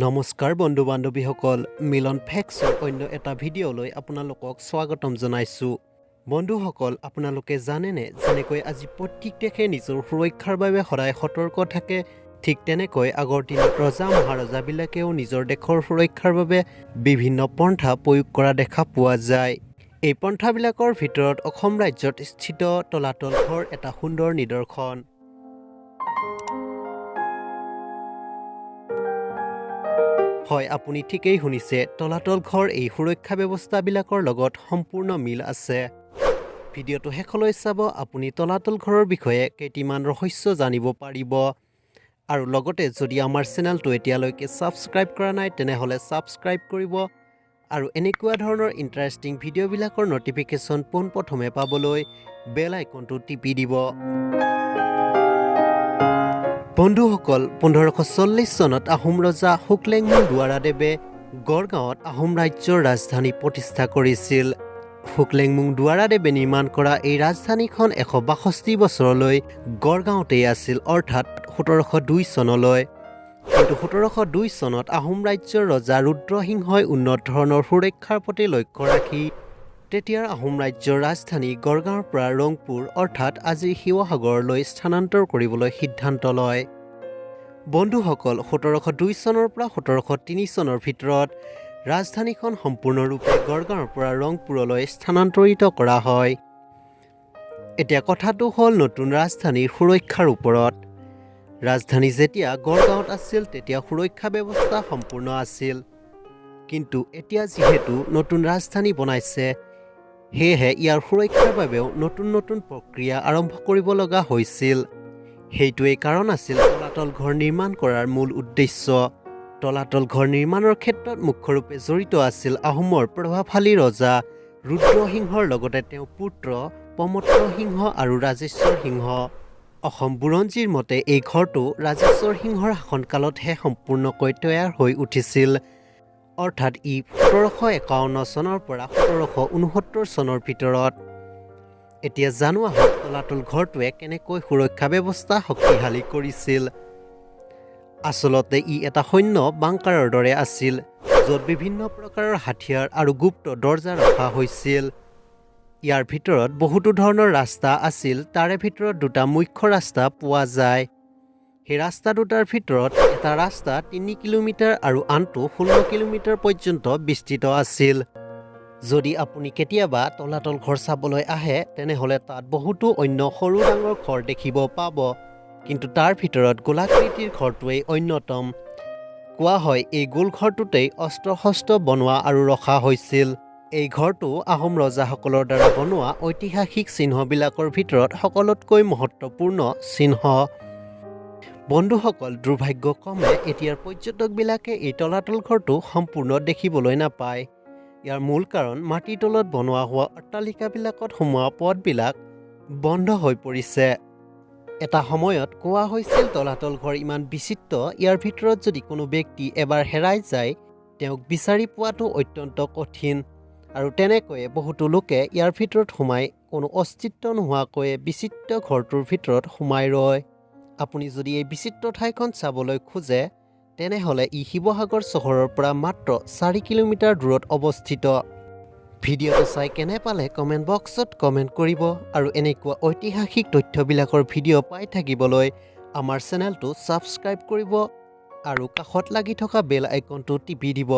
নমস্কাৰ বন্ধু বান্ধৱীসকল মিলন ফেক্সৰ অন্য এটা ভিডিঅ'লৈ আপোনালোকক স্বাগতম জনাইছোঁ বন্ধুসকল আপোনালোকে জানেনে যেনেকৈ আজি প্ৰত্যেক দেশে নিজৰ সুৰক্ষাৰ বাবে সদায় সতৰ্ক থাকে ঠিক তেনেকৈ আগৰ দিনত ৰজা মহাৰজাবিলাকেও নিজৰ দেশৰ সুৰক্ষাৰ বাবে বিভিন্ন পন্থা প্ৰয়োগ কৰা দেখা পোৱা যায় এই পন্থাবিলাকৰ ভিতৰত অসম ৰাজ্যত স্থিত তলাতল ঘৰ এটা সুন্দৰ নিদৰ্শন হয় আপুনি ঠিকই শুনিছে তলাতল ঘৰ এই সুৰক্ষা ব্যৱস্থাবিলাকৰ লগত সম্পূৰ্ণ মিল আছে ভিডিঅ'টো শেষলৈ চাব আপুনি তলাতল ঘৰৰ বিষয়ে কেইটিমান ৰহস্য জানিব পাৰিব আৰু লগতে যদি আমাৰ চেনেলটো এতিয়ালৈকে ছাবস্ক্ৰাইব কৰা নাই তেনেহ'লে ছাবস্ক্ৰাইব কৰিব আৰু এনেকুৱা ধৰণৰ ইণ্টাৰেষ্টিং ভিডিঅ'বিলাকৰ নটিফিকেশ্যন পোনপ্ৰথমে পাবলৈ বেল আইকনটো টিপি দিব বন্ধুসকল 1540 চনত আহোম ৰজা হুকলেংমুং দুৱাৰাদেৱে গড়গাঁৱত আহোম ৰাজ্যৰ ৰাজধানী প্ৰতিষ্ঠা কৰিছিল হুকলেংমুং দুৱাৰাদেৱে নিৰ্মাণ কৰা এই ৰাজধানীখন 162 বছৰলৈ গড়গাঁৱতেই আছিল অৰ্থাৎ 1702 চনলৈ কিন্তু 1702 চনত আহোম ৰাজ্যৰ ৰজা ৰুদ্ৰসিংহই উন্নত ধৰণৰ সুৰক্ষাৰ প্ৰতি লক্ষ্য ৰাখি তেতিয়াৰ আহোম ৰাজ্যৰ ৰাজধানী গড়গাঁৱৰ পৰা ৰংপুৰ অৰ্থাৎ আজিৰ শিৱসাগৰলৈ স্থানান্তৰ কৰিবলৈ সিদ্ধান্ত লয় বন্ধুসকল 1702 চনৰ পৰা 1703 চনৰ ভিতৰত ৰাজধানীখন সম্পূৰ্ণৰূপে গড়গাঁৱৰ পৰা ৰংপুৰলৈ স্থানান্তৰিত কৰা হয় এতিয়া কথাটো হ'ল নতুন ৰাজধানীৰ সুৰক্ষাৰ ওপৰত ৰাজধানী যেতিয়া গড়গাঁৱত আছিল তেতিয়া সুৰক্ষা ব্যৱস্থা সম্পূৰ্ণ আছিল কিন্তু এতিয়া যিহেতু নতুন ৰাজধানী বনাইছে সেয়েহে ইয়াৰ সুৰক্ষাৰ বাবেও নতুন প্ৰক্ৰিয়া আৰম্ভ কৰিব লগা হৈছিল সেইটোৱেই কাৰণ আছিল তলাতল ঘৰ নিৰ্মাণ কৰাৰ মূল উদ্দেশ্য তলাতল ঘৰ নিৰ্মাণৰ ক্ষেত্ৰত মুখ্যৰূপে জড়িত আছিল আহোমৰ প্ৰভাৱশালী ৰজা ৰুদ্ৰসিংহৰ লগতে তেওঁৰ পুত্ৰ প্ৰমত্ত সিংহ আৰু ৰাজেশ্বৰ সিংহ অসম বুৰঞ্জীৰ মতে এই ঘৰটো ৰাজেশ্বৰ সিংহৰ শাসনকালতহে সম্পূৰ্ণকৈ তৈয়াৰ হৈ উঠিছিল অৰ্থাৎ ই 1751 চনৰ পৰা 1769 চনৰ ভিতৰত এতিয়া জানো আহক তলাতল ঘৰটোৱে কেনেকৈ সুৰক্ষা ব্যৱস্থা শক্তিশালী কৰিছিল আচলতে ই এটা সৈন্য বাংকাৰৰ দৰে আছিল য'ত বিভিন্ন প্ৰকাৰৰ হাথিয়াৰ আৰু গুপ্ত দৰ্জা ৰখা হৈছিল ইয়াৰ ভিতৰত বহুতো ধৰণৰ ৰাস্তা আছিল তাৰে ভিতৰত দুটা মুখ্য ৰাস্তা পোৱা যায় সেই ৰাস্তা দুটাৰ ভিতৰত এটা ৰাস্তা 3 কিলোমিটাৰ আৰু আনটো 16 কিলোমিটাৰ পৰ্যন্ত বিস্তৃত আছিল যদি আপুনি কেতিয়াবা তলাতল ঘৰ চাবলৈ আহে তেনেহ'লে তাত বহুতো অন্য সৰু ডাঙৰ ঘৰ দেখিব পাব কিন্তু তাৰ ভিতৰত গোলাকৃতিৰ ঘৰটোৱেই অন্যতম কোৱা হয় এই গোল ঘৰটোতেই অস্ত্ৰ শস্ত্ৰ বনোৱা আৰু ৰখা হৈছিল এই ঘৰটো আহোম ৰজাসকলৰ দ্বাৰা বনোৱা ঐতিহাসিক চিহ্নবিলাকৰ ভিতৰত সকলোতকৈ মহত্বপূৰ্ণ চিহ্ন বন্ধুসকল দুৰ্ভাগ্যক্ৰমে এতিয়াৰ পৰ্যটকবিলাকে এই তলাতল ঘৰটো সম্পূৰ্ণ দেখিবলৈ নাপায় ইয়াৰ মূল কাৰণ মাটিৰ তলত বনোৱা হোৱা অট্টালিকাবিলাকত সোমোৱা পথবিলাক বন্ধ হৈ পৰিছে এটা সময়ত কোৱা হৈছিল তলাতল ঘৰ ইমান বিচিত্ৰ ইয়াৰ ভিতৰত যদি কোনো ব্যক্তি এবাৰ হেৰাই যায় তেওঁক বিচাৰি পোৱাটো অত্যন্ত কঠিন আৰু তেনেকৈয়ে বহুতো লোকে ইয়াৰ ভিতৰত সোমাই কোনো অস্তিত্ব নোহোৱাকৈয়ে বিচিত্ৰ ঘৰটোৰ ভিতৰত সোমাই ৰয় আপুনি যদি এই বিচিত্ৰ ঠাইখন চাবলৈ খোজে তেনেহ'লে ই শিৱসাগৰ চহৰৰ পৰা মাত্ৰ 4 কিলোমিটাৰ দূৰত অৱস্থিত ভিডিঅ'টো চাই কেনে পালে কমেণ্ট বক্সত কমেণ্ট কৰিব আৰু এনেকুৱা ঐতিহাসিক তথ্যবিলাকৰ ভিডিঅ' পাই থাকিবলৈ আমাৰ চেনেলটো ছাবস্ক্ৰাইব কৰিব আৰু কাষত লাগি থকা বেল আইকনটো টিপি দিব